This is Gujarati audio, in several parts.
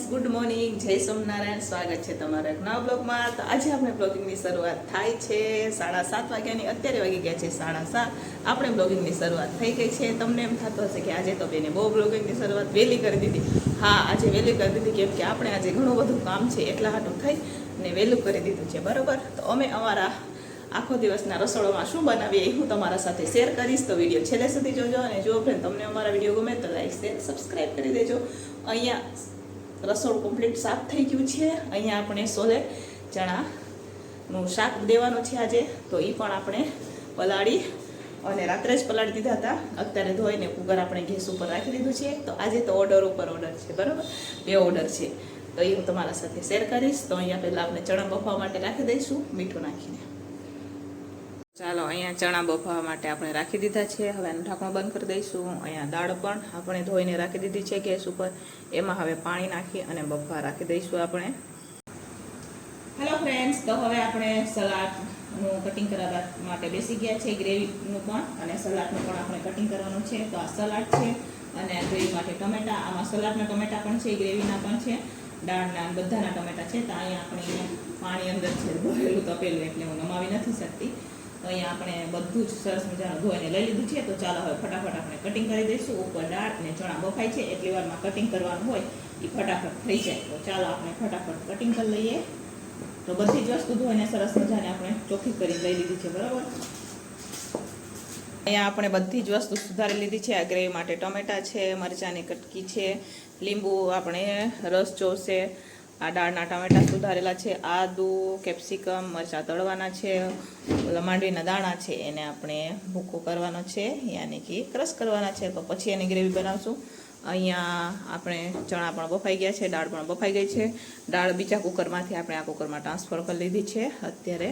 ગુડ મોર્નિંગ, જય સોમનારાયણ. સ્વાગત છે તમારા એક નવા બ્લોગમાં. તો આજે આપણે બ્લોગિંગની શરૂઆત થાય છે 7:30 વાગ્યાની. અત્યારે વાગી ગયા છે 7:30. આપણે બ્લોગિંગની શરૂઆત થઈ ગઈ છે. તમને એમ થતું હશે કે આજે તો બેને બહુ બ્લોગિંગની શરૂઆત વહેલી કરી દીધી. હા, આજે વહેલી કરી દીધી કેમ કે આપણે આજે ઘણું બધું કામ છે એટલા હાટું થઈ ને વહેલું કરી દીધું છે, બરાબર. તો અમે અમારા આખો દિવસના રસોડામાં શું બનાવીએ એ હું તમારા સાથે શેર કરીશ. તો વિડીયો છેલ્લે સુધી જોજો. અને જો ફ્રેન્ડ તમને અમારા વિડીયો ગમે તો લાઈક શેર સબસ્ક્રાઈબ કરી દેજો. અહીંયા રસોડું કમ્પ્લીટ સાફ થઈ ગયું છે. અહીંયા આપણે સોલે ચણાનું શાક દેવાનું છે આજે. તો એ પણ આપણે પલાળી અને રાત્રે જ પલાળી દીધા હતા. અત્યારે ધોઈને કુકર આપણે ગેસ ઉપર રાખી દીધું છે. તો આજે તો ઓર્ડર ઉપર ઓર્ડર છે, બરાબર. 2 ઓર્ડર છે. તો એ હું તમારા સાથે શેર કરીશ. તો અહીંયા પહેલાં આપણે ચણા બફાવવા માટે રાખી દઈશું મીઠું નાખીને. ચાલો, અહીંયા ચણા બફાવવા માટે આપણે રાખી દીધા છે. હવે આનું ઢાંકણું બંધ કરી દઈશું. અહીંયા દાળ પણ આપણે ધોઈને રાખી દીધી છે ગેસ ઉપર. એમાં હવે પાણી નાખી અને બફાવા રાખી દઈશું આપણે. હેલો ફ્રેન્ડ્સ, તો હવે આપણે સલાડનું કટિંગ કરવા માટે બેસી ગયા છે. ગ્રેવીનું પણ અને સલાડનું પણ આપણે કટિંગ કરવાનું છે. તો આ સલાડ છે અને ગ્રેવી માટે ટમેટા. આમાં સલાડના ટમેટા પણ છે, ગ્રેવીના પણ છે, દાળના બધાના ટમેટા છે. તો અહીંયા આપણે પાણી અંદર છે ભરેલું તપેલું, એટલે હું નમાવી નથી શકતી. તો અહીંયા આપણે બધું જ સરસ મજાનું ધોઈને લઈ લીધું છે. તો ચાલો હવે ફટાફટ આપણે કટિંગ કરી દઈશું. ઉપર દાળ અને ચણા બફાય છે એટલી વારમાં કટિંગ કરવાનું હોય એ ફટાફટ થઈ જાય. તો ચાલો આપણે ફટાફટ કટિંગ કરી લઈએ. તો બધી જ વસ્તુ ધોઈને સરસ મજાને આપણે ચોખ્ખી કરી લઈ લીધી છે, બરાબર. અહીંયા આપણે બધી જ વસ્તુ સુધારી લીધી છે. આ ગ્રેવી માટે ટમેટા છે, મરચાંની કટકી છે, લીંબુ આપણે રસ જોશે, આ દાળના ટમેટા સુધારેલા છે, આદુ, કેપ્સિકમ, મરચાં તળવાના છે, માંડવીના દાણા છે એને આપણે ભૂકો કરવાનો છે, યાની કે ક્રશ કરવાના છે. તો પછી એની ગ્રેવી બનાવશું. અહીંયા આપણે ચણા પણ બફાઈ ગયા છે, દાળ પણ બફાઈ ગઈ છે. દાળ બીજા કુકરમાંથી આપણે આ કુકરમાં ટ્રાન્સફર કરી લીધી છે અત્યારે.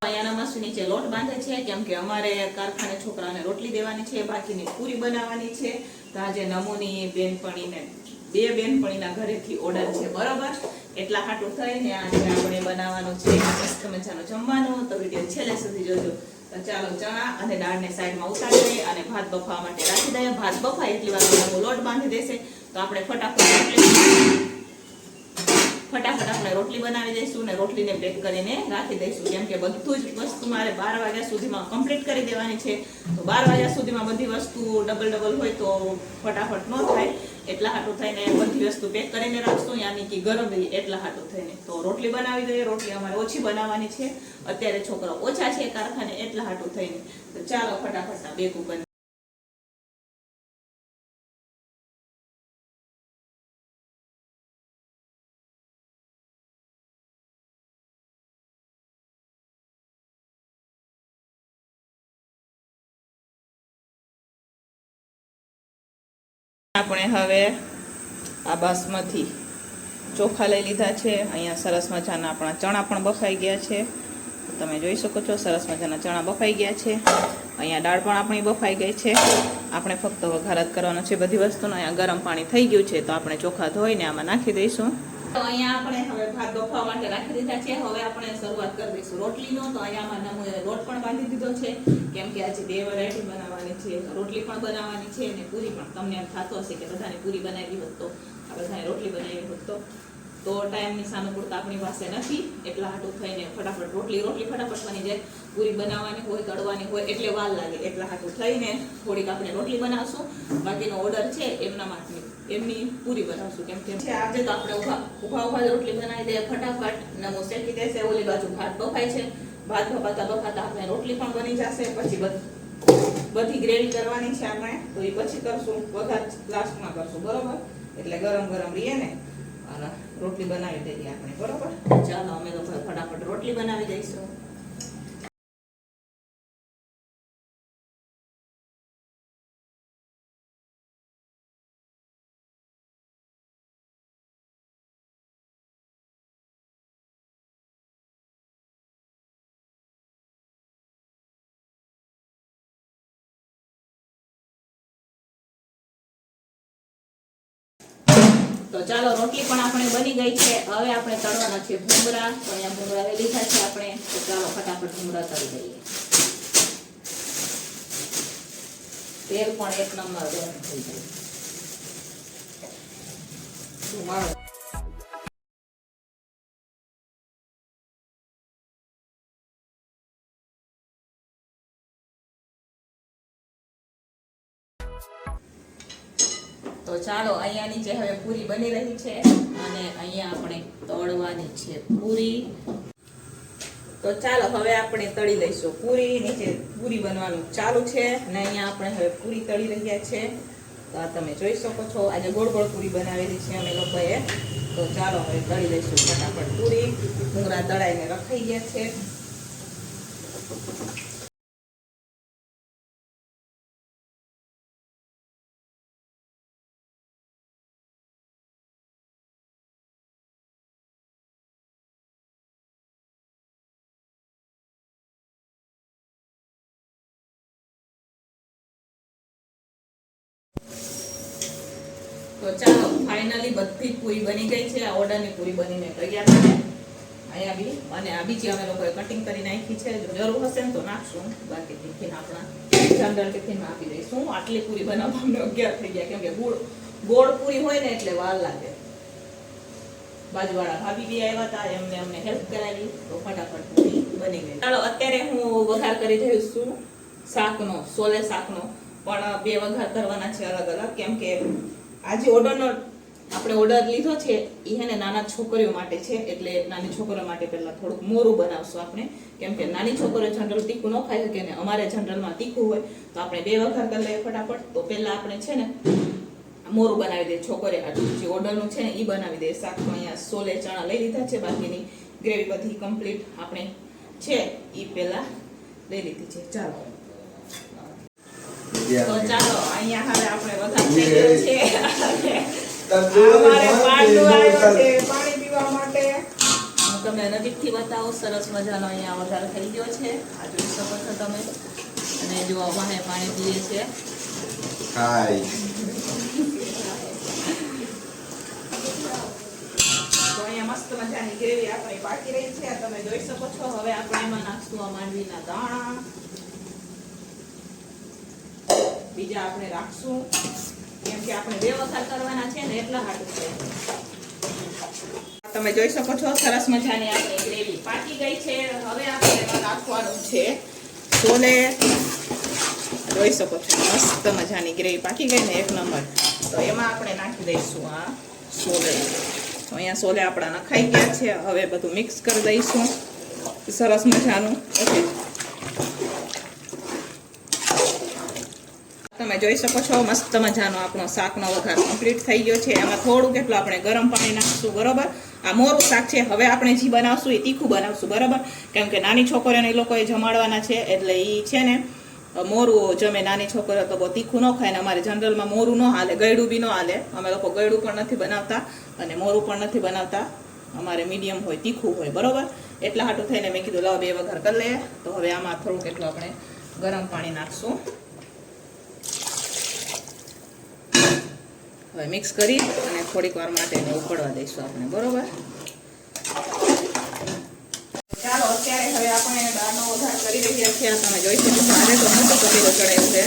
અહીંયા નમસ નીચે લોટ બાંધે છે કેમ કે અમારે કારખાને છોકરાને રોટલી દેવાની છે, બાકીની પૂરી બનાવવાની છે. તો આજે નમોની બેનપણીને 2 બેનપણીના ઘરેથી ઓર્ડર છે, બરાબર. એટલા હાટું થઈને આજે આપણે બનાવવાનું છે મસ્ત મજાનું જમવાનું. તો વિડીયો છેલ્લે સુધી જોજો. તો ચાલો ચણા અને દાળને સાઈડમાં ઉતારી દઈએ અને ભાત બફાવવા માટે રાખી દઈએ. ભાત બફાય એટલી વાર લોટ બાંધી દેશે. તો આપણે ફટાફટ આપણે રોટલી બનાવી દઈશું ને રોટલીને પેક કરીને રાખી દઈશું. કેમ કે બધું જ વસ્તુ મારે 12 વાગ્યા સુધીમાં કમ્પ્લીટ કરી દેવાની છે. તો 12 વાગ્યા સુધીમાં બધી વસ્તુ ડબલ હોય તો ફટાફટ ન થાય. એટલા હાટું થઈને બધી વસ્તુ પેક કરીને રાખશું, યાની કે ગરમ રહી એટલા હાટું થઈને. તો રોટલી બનાવી દઈએ. રોટલી અમારે ઓછી બનાવવાની છે, અત્યારે છોકરા ઓછા છે કારખાને એટલા હાટું થઈને. તો ચાલો ફટાફટ આ 2 કુકર આપણે હવે આ બાસમતી ચોખા લઈ લીધા છે. અહીંયા સરસ મજાના આપણા ચણા પણ બફાઈ ગયા છે. તમે જોઈ શકો છો સરસ મજાના ચણા બફાઈ ગયા છે. અહીંયા દાળ પણ આપણી બફાઈ ગઈ છે. આપણે ફક્ત વઘાર જ કરવાનો છે બધી વસ્તુનો. અહીંયા ગરમ પાણી થઈ ગયું છે તો આપણે ચોખા ધોઈને આમાં નાખી દઈશું. તો અહીંયા આપણે હવે ભાત બફાવવા માટે રાખી દીધા છે. હવે આપણે શરૂઆત કરી દઈશું રોટલીનો. તો અહીંયામાં નમૂને લોટ પણ બાંધી દીધો છે કેમ કે આજે 2 વેરાયટી બનાવવાની છે. રોટલી પણ બનાવવાની છે અને પૂરી પણ. તમને એમ થતું હશે કે બધાની પૂરી બનાવી હોત તો આ બધાને રોટલી બનાવી હોત તો ટાઈમની સાનુકૂળતા આપણી પાસે નથી. એટલા હાટું થઈને ફટાફટ રોટલી ફટાફટ બની જાય. પૂરી બનાવવાની હોય, તળવાની હોય એટલે વાર લાગે. એટલા હાટું થઈને થોડીક આપણે રોટલી બનાવશું. બાકીનો ઓર્ડર છે એમની પૂરી બનાવશું. કેમ કે આજે તો આપણે ઉભા રોટલી બનાવી દઈએ ફટાફટ. નમો શેકી દેશે. ઓલી બાજુ ભાત બફાય છે. ભાત બફાતા આપણે રોટલી પણ બની જશે. પછી બધી ગ્રેવી કરવાની છે આપણે. તો એ પછી કરશું, વઘાર લાસ્ટમાં કરશું, બરોબર. એટલે ગરમ રહીએ ને અને રોટલી બનાવી દઈએ આપણે, બરોબર. ચાલો અમે તો ફટાફટ રોટલી બનાવી દઈશું. તો ચાલો રોટલી પણ આપણે બની ગઈ છે. હવે આપણે તળવાના છે ભૂંગળા. તો અહીંયા ભૂંગળા લઈ લીધા છે આપણે. તો ચાલો ફટાફટ ભૂંગળા તળી દઈએ. તેલ પણ 1 નંબર ગરમ થઈ જાય. તો ચાલો અહીંયા નીચે હવે પૂરી બની રહી છે અને અહીંયા આપણે તળવાની છે પૂરી. તો ચાલો હવે આપણે તળી લઈશું પૂરી. નીચે પૂરી બનવાનું ચાલુ છે અને અહીંયા આપણે હવે પૂરી તળી રહ્યા છે. તો આ તમે જોઈ શકો છો, આજે ગોળ ગોળ પૂરી બનાવેલી છે અમે લોકોએ. તો ચાલો હવે તળી લઈશું ફટાફટ પૂરી. ભૂંગળા તળાઈને રખાઈ ગયા છે. તો ચાલો ફાઇનલી બધી પૂરી બની ગઈ છે. આ ઓર્ડરની પૂરી બનીને તૈયાર છે અહીંયા બી. અને આ બીજી અમે લોકોએ કટિંગ કરી નાખી છે. જો જરૂર હશે ને તો નાખશું, બાકી ટિફિન આપણા જનરલ ટિફિનમાં આપી દઈશું. આટલી પૂરી બનાવવા અમને 11 થઈ ગયા, કેમ કે ગોળ પૂરી હોય ને એટલે વાર લાગે. બાજુવાળા ભાભી બી આવ્યા હતા, એમને અમને હેલ્પ કરાવી, તો ફટાફટ પૂરી બની ગઈ. ચાલો અત્યારે હું વઘાર કરી રહી છું શાકનો, સોલે શાકનો. પણ બે વઘાર કરવાના છે અલગ અલગ, કેમ કે આજે આપણે ઓર્ડર લીધો છે એ હે ને નાના છોકરીઓ માટે છે. એટલે નાની છોકરીઓ માટે પહેલા થોડુંક મોરું બનાવશું આપણે, કેમ કે નાની છોકરીઓ જનરલ તીખું ન ખાઈ શકે ને અમારે જનરલમાં તીખું હોય. તો આપણે બે વઘાર કરી લઈએ ફટાફટ. તો પહેલા આપણે છે ને મોરું બનાવી દઈએ છોકરીઓ. જે ઓર્ડરનું છે ને એ બનાવી દઈએ શાક. તો અહીંયા સોલે ચણા લઈ લીધા છે, બાકીની ગ્રેવી બધી કમ્પ્લીટ આપણે છે એ પહેલા લઈ લીધી છે. ચાલો તો ચાલો અહીંયા હવે આપણે વઘાર થઈ ગયો છે. અમારે પાણી આવ્યો છે પાણી પીવા માટે. હું તમને નજીકથી બતાવું. સરસ મજાનો અહીંયા વઘાર થઈ ગયો છે, આ જોઈ શકો છો તમે. અને જો વાહે પાણી પીએ છે. હાય તો અહીંયા મસ્ત મજાની ગ્રેવી આપણી પાકી રહી છે, તમે જોઈ શકો છો. હવે આપણે એમાં નાખશું આ માંડવીના દાણા. બીજા આપણે રાખશું, કેમ કે આપણે બે વઘાર કરવાના છે ને એટલા હાટું છે. તમે જોઈ શકો છો સરસ મજાની આપણી ગ્રેવી પાકી ગઈ છે. હવે આપણે એમાં નાખવાનું છે છોલે. જોઈ શકો છો મસ્ત મજાની ગ્રેવી પાકી ગઈ ને એક નંબર. તો એમાં આપણે નાખી દઈશું આ છોલે. તો અહીંયા છોલે આપણા નખાઈ ગયા છે. હવે બધું મિક્સ કરી દઈશું સરસ મજાનું. ઓકે, તમે જોઈ શકો છો મસ્ત મજાનો આપણો શાકનો વઘાર કમ્પ્લીટ થઈ ગયો છે. એમાં થોડું કેટલું આપણે ગરમ પાણી નાખશું, બરોબર. આ મોરું શાક છે. હવે આપણે જે બનાવશું એ તીખું બનાવશું, બરોબર. કેમ કે નાની છોકરીઓને એ લોકોએ જમાડવાના છે, એટલે એ છે ને મોરું જમે. નાની છોકરીઓ તો બહુ તીખું ન ખાય ને અમારે જનરલમાં મોરું ન હાલે, ગળ્યું બી ન હાલે. અમે લોકો ગળ્યું પણ નથી બનાવતા અને મોરું પણ નથી બનાવતા. અમારે મીડિયમ હોય, તીખું હોય, બરોબર. એટલા હાટું થઈને મેં કીધું લાવ બે વઘાર કરી લઈએ. તો હવે આમાં થોડું કેટલું આપણે ગરમ પાણી નાખશું. હવે મિક્સ કરી અને થોડીક વાર માટે ઉકળવા દઈશું આપણે, બરોબર. ચાલો અત્યારે હવે આપણે દાળનો વઘાર કરી રહ્યા છીએ. તમે જોઈ શકો છો આજે તો મોટો તપેલો ચડાવ્યો છે.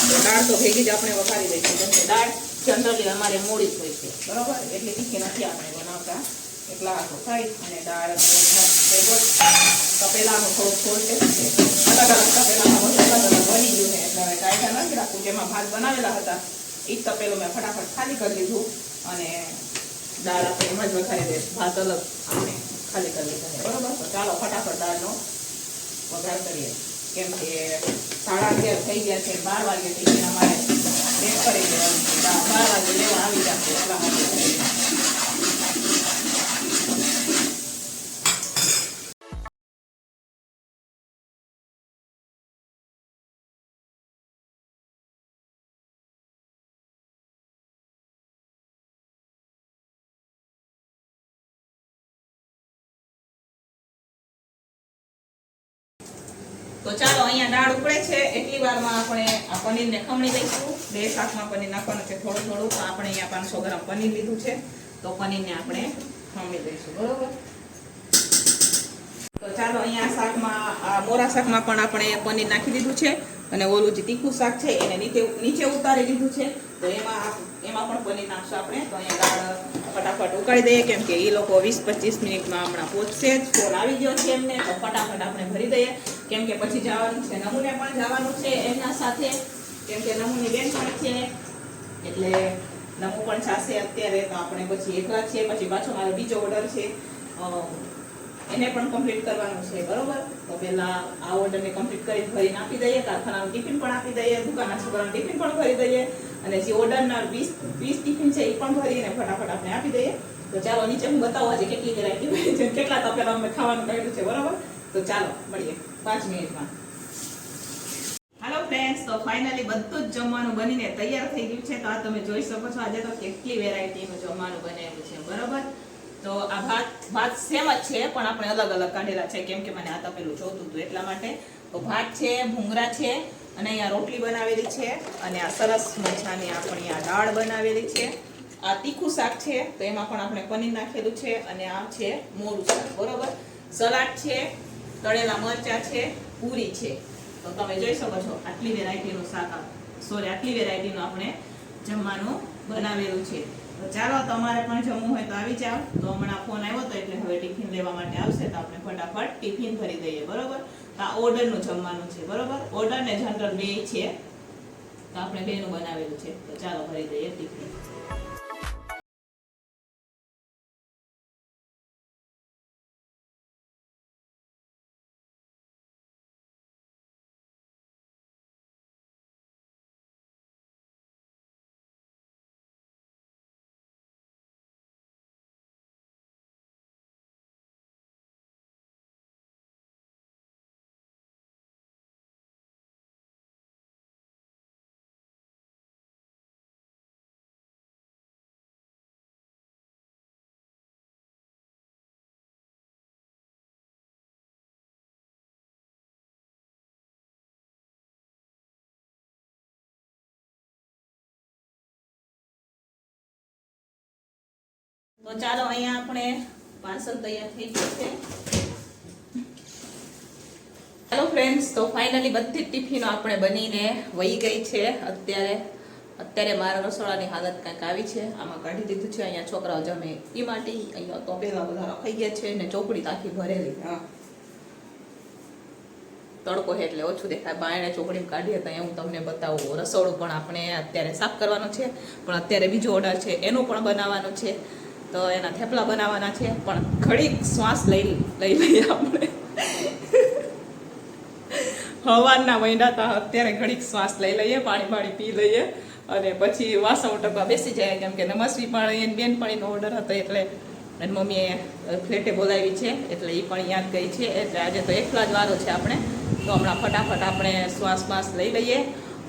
તો દાળ તો ભેગી જ આપણે વઘારી દઈશું, કેમ કે દાળ જનરલી અમારે મોડી જ હોય છે, બરોબર. એટલે તીખી નથી આપણે બનાવતા, એટલા હાથો થાય. અને દાળ ભેગો તપેલાનો થોડોક ફોલ્ટ છે, અલગ અલગ તપેલામાં બધું અલગ અલગ બની ગયું છે. એટલે હવે કાયદા નથી રાખવું. જેમાં ભાત બનાવેલા હતા એ તપેલું મેં ફટાફટ ખાલી કરી લીધું અને દાળ આપણે એમ જ વઘારી દઈશું. ભાત અલગ આપણે ખાલી કરી લીધા છે, બરોબર. તો ચાલો ફટાફટ દાળનો વઘાર કરીએ, કેમ કે 11:30 થઈ ગયા છે. 12 વાગે ટિફિન અમારે પેક કરી દેવાનું છે. 12 વાગે લેવા આવી જશે એટલા માટે. તો ચાલો અહીંયા દાળ ઉકળે છે એટલી વારમાં આપણે આ પનીરને ખમણી લઈશું. બે શાકમાં પનીર નાખવાનું છે થોડું થોડું. તો આપણે અહીંયા 500 ગ્રામ પનીર લીધું છે, તો પનીરને આપણે ખમણી લઈશું, બરોબર. તો ચાલો અહીંયા શાકમાં મોરા શાકમાં પણ આપણે પનીર નાખી દીધું છે અને ઓલું જે તીખું શાક છે એને નીચે ઉતારી લીધું છે. તો એમાં પણ પનીર નાખશું આપણે. તો અહીંયા દાળ ફટાફટ ઉકાળી દઈએ, કેમ કે એ લોકો 20-25 મિનિટમાં હમણાં પહોંચશે જ. ફોન આવી ગયો છે એમને, તો ફટાફટ આપણે ભરી દઈએ, કેમ કે પછી જવાનું છે નમુને પણ જવાનું છે એમના સાથે, કેમ કે નમુની બેન પણ છે એટલે નમુ પણ જાશે અત્યારે. તો આપણે પછી એકલા છીએ, પછી પાછો મારો બીજો ઓર્ડર છે એને પણ કમ્પ્લીટ કરવાનું છે, બરોબર. તો પહેલા આ ઓર્ડરને કમ્પ્લીટ કરી ભરીને આપી દઈએ, કારખાનાનું ટિફિન પણ આપી દઈએ, દુકાનના છોકરાનું ટિફિન પણ ભરી દઈએ, અને જે ઓર્ડરના 20 ટિફિન છે એ પણ ભરીને ફટાફટ આપણે આપી દઈએ. તો ચાલો નીચે હું બતાવું આજે કેટલી વેરાયટી બની છે, કેટલા તપેલા અમે ખાવાનું કાઢ્યું છે, બરોબર. તો ચાલો મળીએ 5 મિનિટમાં. હાલો ફ્રેન્ડ્સ, તો ફાઇનલી બધું જ જમવાનું બનીને તૈયાર થઈ ગયું છે. તો આ તમે જોઈ શકો છો, આજે તો કેટલી વેરાયટીનું જમવાનું બનાવ્યું છે, બરોબર. તો આ ભાત સેમ જ છે, પણ આપણે અલગ અલગ કાઢેલા છે, કેમ કે મને આ તપેલું જોતું હતું એટલા માટે. તો ભાત છે, ભૂંગળા છે, અને અહીંયા રોટલી બનાવેલી છે, અને આ સરસ મજાની આપણી આ દાળ બનાવેલી છે. આ તીખું શાક છે, તો એમાં પણ આપણે પનીર નાખેલું છે, અને આ છે મોરું શાક, બરોબર. સલાડ છે, તળેલા મરચા છે, પૂરી છે. તો તમે જોઈ શકો છો આટલી વેરાયટીનું શાક, આટલી વેરાયટીનું આપણે જમવાનું બનાવેલું છે. તો ચાલો તમારે પણ જમવું હોય તો આવી જાઓ. તો હમણાં ફોન આવ્યો હતો એટલે હવે ટિફિન લેવા માટે આવશે, તો આપણે ફટાફટ ટિફિન ભરી દઈએ, બરોબર. તો આ ઓર્ડરનું જમવાનું છે, બરોબર. ઓર્ડર ને જનરલ બે છે, તો આપણે બેનું બનાવેલું છે. તો ચાલો ભરી દઈએ ટિફિન. તો ચાલો અહીંયા આપણે પાર્સલ તૈયાર થઈ ગયું છે. હેલો ફ્રેન્ડ્સ, તો ફાઇનલી બધી ટિફિનો આપણે બનીને વહી ગઈ છે. અત્યારે મારા રસોડાની હાલત કાંઈક આવી છે. આમાં કાઢી દીધું છે. અહીંયા છોકરાઓ જમે એ માટે, અહીંયા તો પેલા બધા રખાઈ ગયા છે, ને ચોપડી આખી ભરેલી. હા, તડકો છે એટલે ઓછું દેખાય. બાયણે ચોકડી કાઢી હતા હું તમને બતાવું. રસોડું પણ આપણે અત્યારે સાફ કરવાનું છે, પણ અત્યારે બીજો ઓર્ડર છે એનું પણ બનાવવાનું છે. તો એના થેપલા બનાવવાના છે, પણ ઘડીક શ્વાસ લઈ લઈએ આપણે. હવારના વૈંડા હતા, અત્યારે ઘડીક શ્વાસ લઈ લઈએ, પાણી પી લઈએ, અને પછી વાસણ ઉટકવા બેસી જાય, કેમ કે નમસ્વી પણ એની બેનપણીનો ઓર્ડર હતો એટલે એની મમ્મીએ ફ્લેટે બોલાવી છે, એટલે એ પણ યાદ ગઈ છે. એટલે આજે તો એકલા જ વારો છે આપણે. તો હમણાં ફટાફટ આપણે શ્વાસ લઈ લઈએ,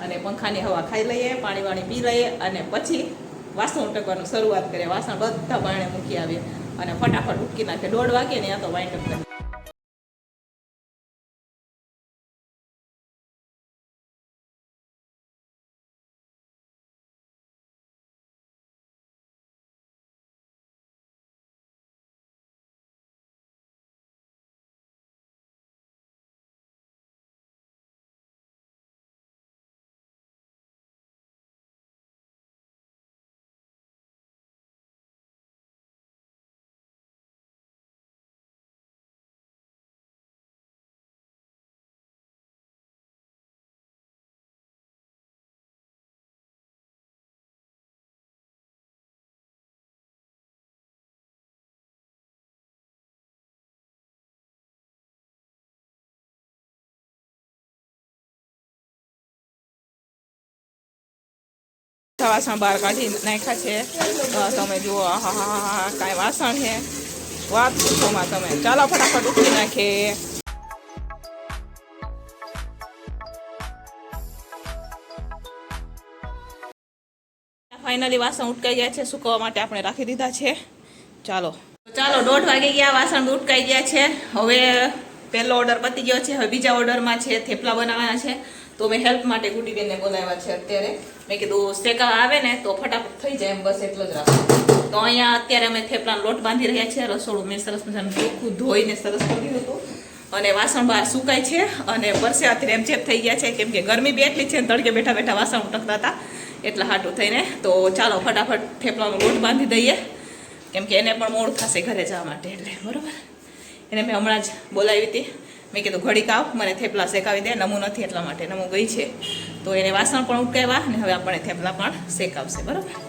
અને પંખાની હવા ખાઈ લઈએ, પાણી પી લઈએ, અને પછી વાસણ ઉટકવાનું શરૂઆત કરીએ. વાસણ બધા બાયણે મૂકી આવીએ અને ફટાફટ ઉટકી નાખે. 1:30 વાગે ને આ તો વાઇન્ડ અપ કરીએ. વાસણ બહાર કાઢી નાખ્યા છે. તમે જુઓ, હા, કાંઈ વાસણ છે વાત પૂછોમાં તમે. ચાલો ફટાફટ ઉઠી નાખીએ. ફાઇનલી વાસણ ઉટકાઈ ગયા છે, સુકવવા માટે આપણે રાખી દીધા છે. ચાલો 1:30 વાગી ગયા, વાસણ ઉટકાઈ ગયા છે. હવે પહેલો ઓર્ડર પતી ગયો છે. હવે બીજા ઓર્ડરમાં છે થેપલા બનાવવાના છે. તો મેં હેલ્પ માટે ગુડીબેનને બોલાવ્યા છે. અત્યારે મેં કીધું શેકા આવે ને તો ફટાફટ થઈ જાય એમ, બસ એટલો જ રાખો. તો અહીંયા અત્યારે અમે થેપલાનો લોટ બાંધી રહ્યા છીએ. રસોડું મેં સરસ મજાનું ચોખ્ખું ધોઈને સરસ કરી દીધું હતું, અને વાસણ બહાર સુકાય છે, અને પરસેવાથી રેમઝેપ થઈ ગયા છે, કેમ કે ગરમી બી એટલી છે ને તડકે બેઠા વાસણ ઉટકતા હતા એટલા હાટું થઈને. તો ચાલો ફટાફટ થેપલાનો લોટ બાંધી દઈએ, કેમ કે એને પણ મોડું થશે ઘરે જવા માટે, એટલે બરાબર. એને મેં હમણાં જ બોલાવી હતી, મેં કીધું ઘડીક આવ, મને થેપલા શેકાવી દે, નમું નથી એટલા માટે. નમું ગઈ છે તો એને વાસણ પણ ઉટકાવ્યા અને હવે આપણે થેપલા પણ શેકાવશે, બરાબર.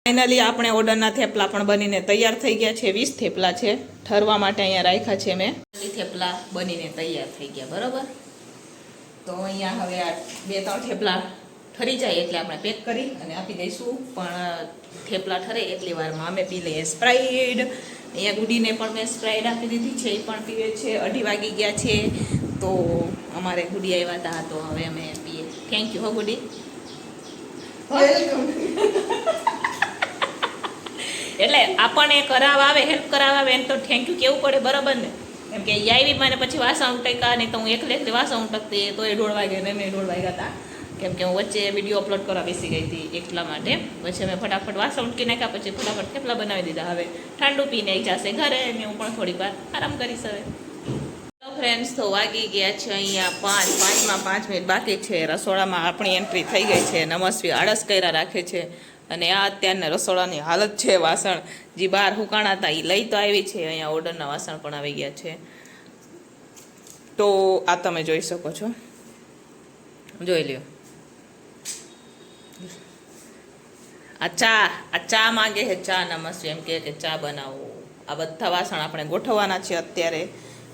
ફાઇનલી આપણે ઓર્ડરના થેપલા પણ બનીને તૈયાર થઈ ગયા છે. 20 થેપલા છે, ઠરવા માટે અહીંયા રાખ્યા છે મેં. થેપલા બનીને તૈયાર થઈ ગયા, બરાબર. તો અહીંયા હવે આ 2-3 થેપલા ઠરી જાય એટલે આપણે પેક કરી અને આપી દઈશું. પણ થેપલા ઠરે એટલી વારમાં અમે પી લઈએ સ્પ્રાઇડ. અહીંયા ગુડીને પણ મેં સ્પ્રાઇડ આપી દીધી છે, એ પણ પીવે છે. 2:30 વાગી ગયા છે તો અમારે ગુડી આવ્યા હતા તો હવે અમે પીએ. થેન્ક યુ હો ગુડી. એટલે આપણને કરાવવા આવે, હેલ્પ કરાવવા આવે એને તો થેન્ક યુ કેવું પડે, બરાબર ને. કેમ કે એ આવી મને પછી વાસણ ઉટક્યા, નહીં તો હું એકલી વાસણ ઉટકતી તો એ 1:30 વાગે ને મેં 1:30 વાગ્યા હતા. કેમ કે હું વચ્ચે વિડીયો અપલોડ કરવા બેસી ગઈ હતી એટલા માટે. પછી મેં ફટાફટ વાસણ ઉટકી નાખ્યા, પછી ફટાફટ થેપલા બનાવી દીધા. હવે ઠંડુ પીને જશે ઘરે ને હું પણ થોડીક વાર આરામ કરીશ હવે. તો ફ્રેન્ડ્સ, તો વાગી ગયા છે અહીંયા 5 મિનિટ બાકી છે. રસોડામાં આપણી એન્ટ્રી થઈ ગઈ છે. નમસ્વી આળસ કર્યા રાખે છે અને આ અત્યારના રસોડાની હાલત છે. વાસણ જે બહાર હુકાણા હતા એ લઈ તો આવી છે. અહીંયા ઓર્ડરના વાસણ પણ આવી ગયા છે. તો આ તમે જોઈ શકો છો, જોઈ લ્યો. આ ચા માંગે છે, ચા. નમસ્તે એમ કે ચા બનાવો. આ બધા વાસણ આપણે ગોઠવવાના છે અત્યારે.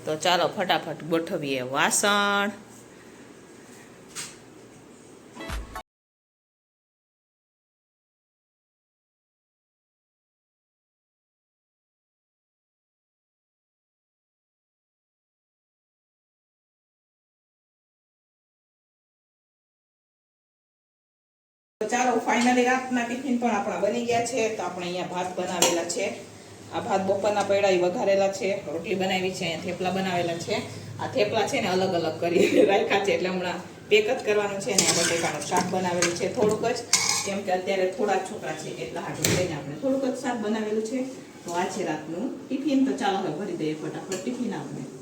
તો ચાલો ફટાફટ ગોઠવીએ વાસણ. ચાલો ફાઇનલી રાતના ટિફિન પણ આપણા બની ગયા છે. તો આપણે અહીંયા ભાત બનાવેલા છે. આ ભાત બપોરના પૈડા વઘારેલા છે. રોટલી બનાવી છે, અહીંયા થેપલા બનાવેલા છે. આ થેપલા છે ને અલગ અલગ કરી રાખ્યા છે એટલે હમણાં પેક જ કરવાનું છે. ને આ બટેકાનું શાક બનાવેલું છે થોડુંક જ, કેમ કે અત્યારે થોડા છોકરા છે એટલા હાટું લઈને આપણે થોડુંક જ શાક બનાવેલું છે. તો આ છે રાતનું ટિફિન. તો ચાલો હવે ભરી દઈએ ફટાફટ ટિફિન આપણે.